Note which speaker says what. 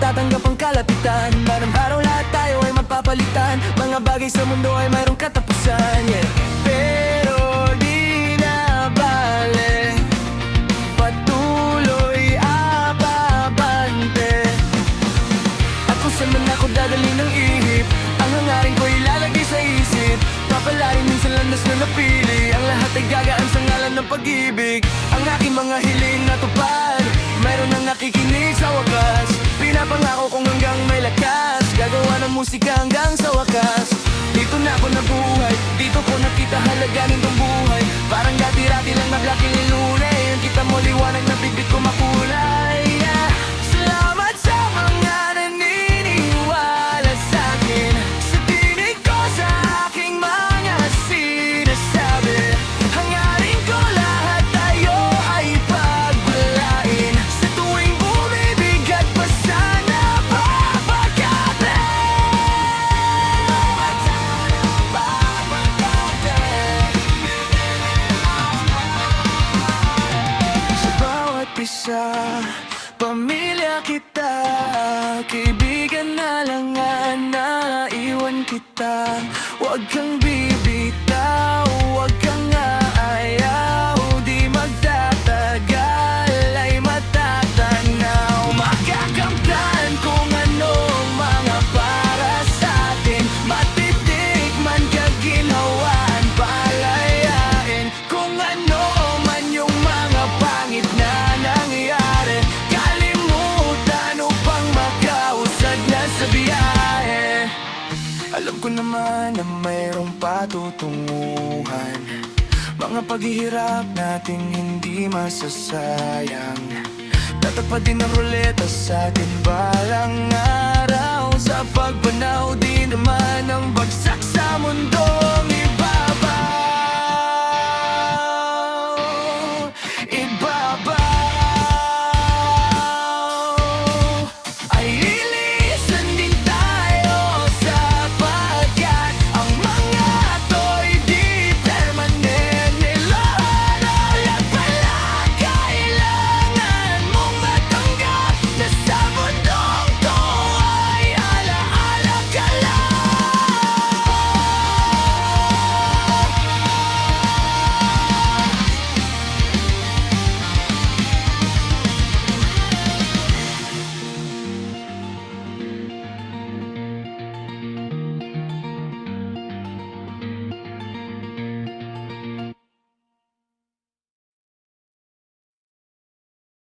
Speaker 1: matatanggap ang kalapitan. Manang araw lahat tayo ay mapapalitan. Mga bagay sa mundo ay mayroong katapusan, yeah. Pero di na bale, patuloy ababante. At kung saan man ako dadali ng ihip, ang hangarin ko ilalagay sa isip. Papalarin minsan landas na napili. Ang lahat ay gagaan sa ngalan ng pag-ibig. Ang aking mga hiling natupad, mayroon nang nakikinig sa wakas. Pinapangako kong hanggang may lakas, gagawa ng musika hanggang sa wakas. Dito na ako nabuhay, dito ko nakita halaga nitong buhay. Parang dati-rati lang naglaking ilunay. Ang kita mo liwanag na bibig ko makulay, yeah. Salamat sa mga naniniwala sa'kin, sa tinig ko sa aking mga sinasabi. Hangarin ko lahat tayo ay pagbalain. Sa tuwing bumibigat pa sana papagkate. Sa bawat isa, pamilya kita, kaibigan na lang nga naiwan kita. Huwag kang bibitaw, huwag kang aayaw. Di magtatagal ay matatanaw. Makakamtan kung anong mga para sa'tin. Matitikman kaginhawaan, palayain kung ano man yung mga pangit na nangyari. Kalimutan upang makausad na sa biyahe. Alam ko naman na mayroong patutunguhan, mga paghihirap nating hindi masasayang. Tatagpad din ang ruleta sa atin balang araw. Sa pagpanaw din naman ang bagsak sa mundo.